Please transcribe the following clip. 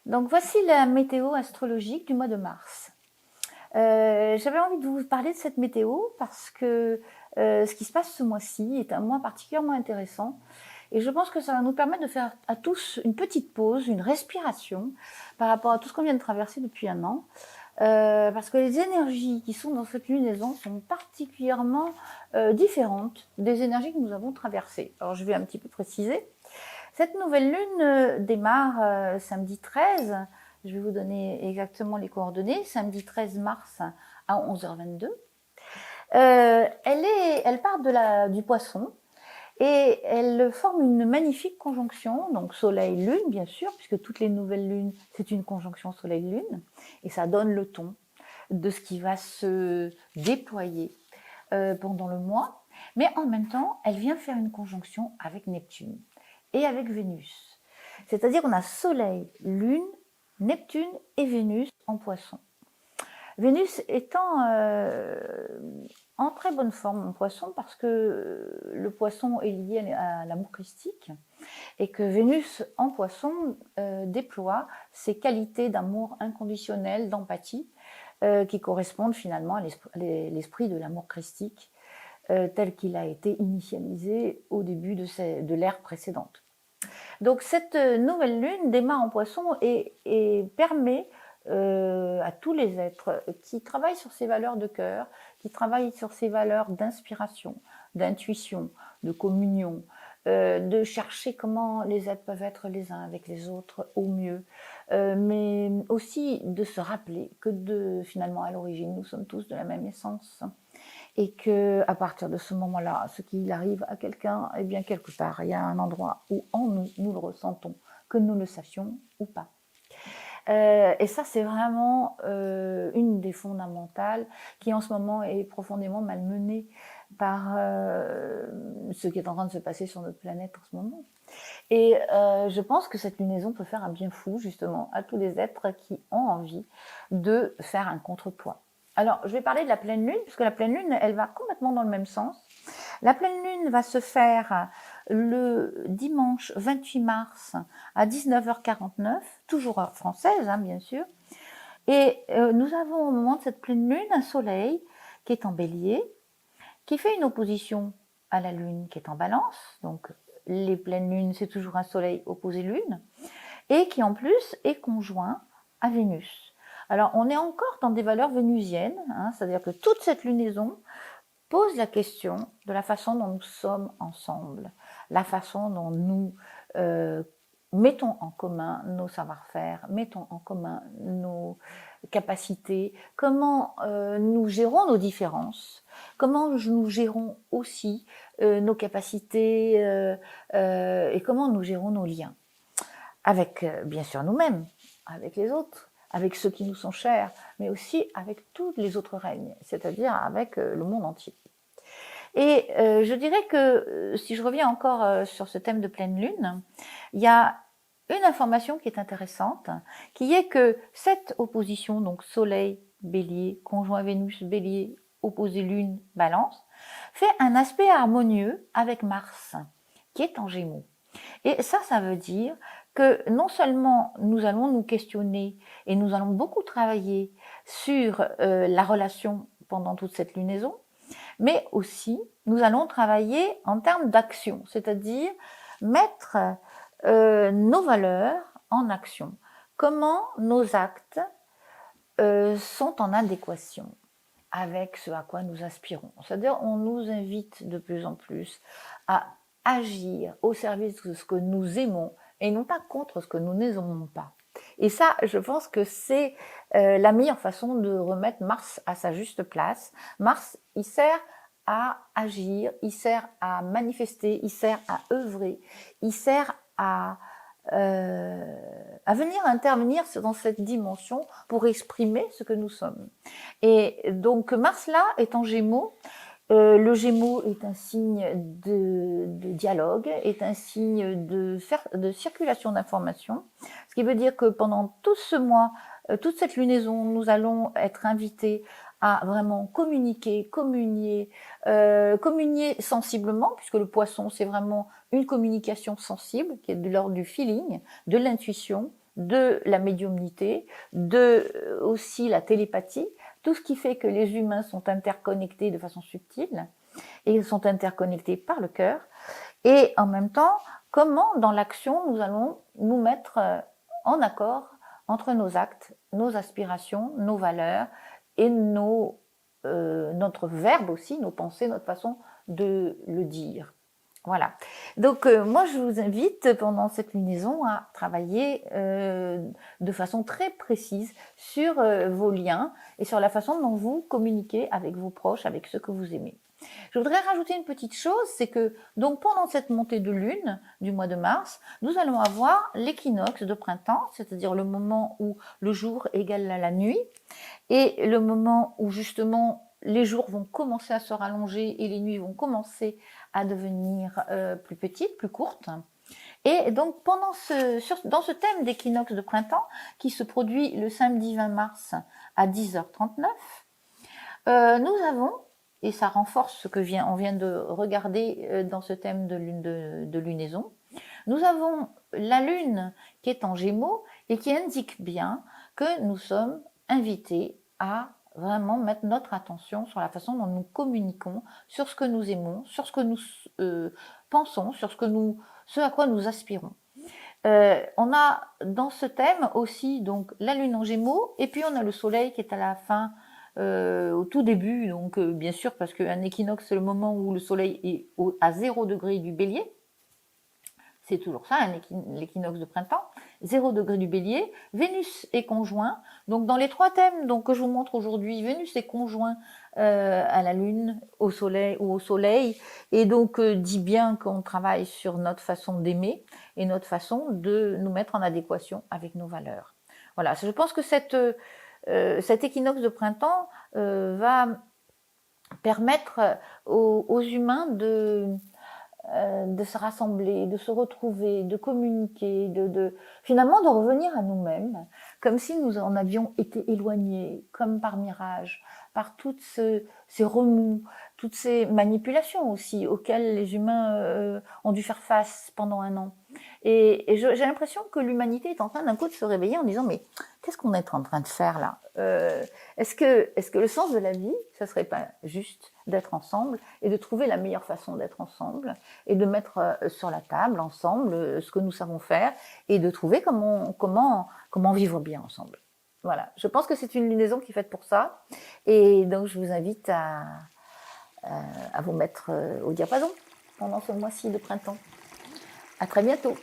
Donc voici la météo astrologique du mois de mars. J'avais envie de vous parler de cette météo parce que ce qui se passe ce mois-ci est un mois particulièrement intéressant et je pense que ça va nous permettre de faire à tous une petite pause, une respiration par rapport à tout ce qu'on vient de traverser depuis un an. Parce que les énergies qui sont dans cette lunaison sont particulièrement différentes des énergies que nous avons traversées. Alors je vais un petit peu préciser. Cette nouvelle lune démarre samedi 13, je vais vous donner exactement les coordonnées, samedi 13 mars à 11h22. Elle part du poisson et elle forme une magnifique conjonction, donc soleil-lune bien sûr, puisque toutes les nouvelles lunes, c'est une conjonction soleil-lune, et ça donne le ton de ce qui va se déployer pendant le mois. Mais en même temps, elle vient faire une conjonction avec Neptune et avec Vénus. C'est-à-dire qu'on a Soleil, Lune, Neptune et Vénus en Poisson. Vénus étant en très bonne forme en Poisson parce que le Poisson est lié à l'amour christique et que Vénus en Poisson déploie ses qualités d'amour inconditionnel, d'empathie, qui correspondent finalement à l'esprit de l'amour christique tel qu'il a été initialisé au début de l'ère précédente. Donc cette nouvelle lune démarre en Poisson et permet à tous les êtres qui travaillent sur ces valeurs de cœur, qui travaillent sur ces valeurs d'inspiration, d'intuition, de communion, de chercher comment les êtres peuvent être les uns avec les autres au mieux, mais aussi de se rappeler que finalement à l'origine nous sommes tous de la même essence et que à partir de ce moment-là, ce qui arrive à quelqu'un, eh bien quelque part, il y a un endroit où en nous le ressentons, que nous le sachions ou pas. Et ça, c'est vraiment une des fondamentales qui en ce moment est profondément malmenée par ce qui est en train de se passer sur notre planète en ce moment. Et je pense que cette lunaison peut faire un bien fou justement à tous les êtres qui ont envie de faire un contrepoids. Alors, je vais parler de la pleine lune, puisque la pleine lune, elle va complètement dans le même sens. La pleine lune va se faire le dimanche 28 mars à 19h49, toujours heure française, hein, bien sûr. Et nous avons au moment de cette pleine lune un soleil qui est en bélier, qui fait une opposition à la lune qui est en balance. Donc, les pleines lunes, c'est toujours un soleil opposé lune, et qui en plus est conjoint à Vénus. Alors, on est encore dans des valeurs vénusiennes, hein, c'est-à-dire que toute cette lunaison pose la question de la façon dont nous sommes ensemble, la façon dont nous mettons en commun nos savoir-faire, mettons en commun nos capacités, comment nous gérons nos différences, comment nous gérons aussi nos capacités et comment nous gérons nos liens avec bien sûr nous-mêmes, avec les autres, avec ceux qui nous sont chers, mais aussi avec tous les autres règnes, c'est-à-dire avec le monde entier. Et je dirais que si je reviens encore sur ce thème de pleine lune, il y a une information qui est intéressante, qui est que cette opposition, donc Soleil, Bélier, conjoint Vénus, Bélier, opposé Lune, Balance, fait un aspect harmonieux avec Mars, qui est en Gémeaux. Et ça veut dire que non seulement nous allons nous questionner et nous allons beaucoup travailler sur la relation pendant toute cette lunaison, mais aussi nous allons travailler en termes d'action, c'est-à-dire mettre nos valeurs en action. Comment nos actes sont en adéquation avec ce à quoi nous aspirons. C'est-à-dire on nous invite de plus en plus à agir au service de ce que nous aimons et non pas contre ce que nous n'aimons pas. Et ça, je pense que c'est la meilleure façon de remettre Mars à sa juste place. Mars, il sert à agir, il sert à manifester, il sert à œuvrer, il sert à venir intervenir dans cette dimension pour exprimer ce que nous sommes. Et donc Mars là est en Gémeaux. Le Gémeaux est un signe de dialogue, est un signe de circulation d'informations, ce qui veut dire que pendant tout ce mois, toute cette lunaison, nous allons être invités à vraiment communiquer, communier sensiblement, puisque le poisson, c'est vraiment une communication sensible, qui est de l'ordre du feeling, de l'intuition, de la médiumnité, de aussi la télépathie, tout ce qui fait que les humains sont interconnectés de façon subtile et ils sont interconnectés par le cœur. Et en même temps, comment dans l'action nous allons nous mettre en accord entre nos actes, nos aspirations, nos valeurs et notre verbe aussi, nos pensées, notre façon de le dire. Voilà. Donc moi je vous invite pendant cette lunaison à travailler de façon très précise sur vos liens et sur la façon dont vous communiquez avec vos proches, avec ceux que vous aimez. Je voudrais rajouter une petite chose, c'est que donc pendant cette montée de lune du mois de mars, nous allons avoir l'équinoxe de printemps, c'est-à-dire le moment où le jour égale à la nuit, et le moment où justement les jours vont commencer à se rallonger et les nuits vont commencer à devenir plus petites, plus courtes. Et donc dans ce thème d'équinoxe de printemps qui se produit le samedi 20 mars à 10h39, nous avons, et ça renforce ce que on vient de regarder dans ce thème de lunaison, nous avons la lune qui est en Gémeaux et qui indique bien que nous sommes invités à vraiment mettre notre attention sur la façon dont nous communiquons, sur ce que nous aimons, sur ce que nous pensons, sur ce à quoi nous aspirons. On a dans ce thème aussi donc la lune en Gémeaux et puis on a le soleil qui est à la fin, au tout début, donc bien sûr parce qu'un équinoxe c'est le moment où le soleil est à 0 degré du Bélier. C'est toujours ça, l'équinoxe de printemps, 0 degré du Bélier. Vénus est conjoint. Donc dans les trois thèmes donc, que je vous montre aujourd'hui, Vénus est conjoint à la Lune, au Soleil ou au Soleil, et donc dit bien qu'on travaille sur notre façon d'aimer et notre façon de nous mettre en adéquation avec nos valeurs. Voilà, je pense que cet équinoxe de printemps va permettre aux humains de se rassembler, de se retrouver, de communiquer, finalement de revenir à nous-mêmes, comme si nous en avions été éloignés, comme par mirage, par toutes ces remous, toutes ces manipulations aussi auxquelles les humains ont dû faire face pendant un an. Et j'ai l'impression que l'humanité est en train d'un coup de se réveiller en disant mais qu'est-ce qu'on est en train de faire là est-ce que le sens de la vie, ça serait pas juste d'être ensemble et de trouver la meilleure façon d'être ensemble et de mettre sur la table ensemble ce que nous savons faire et de trouver comment vivre bien ensemble. Voilà, je pense que c'est une lunaison qui est faite pour ça et donc je vous invite à vous mettre au diapason pendant ce mois-ci de printemps. À très bientôt.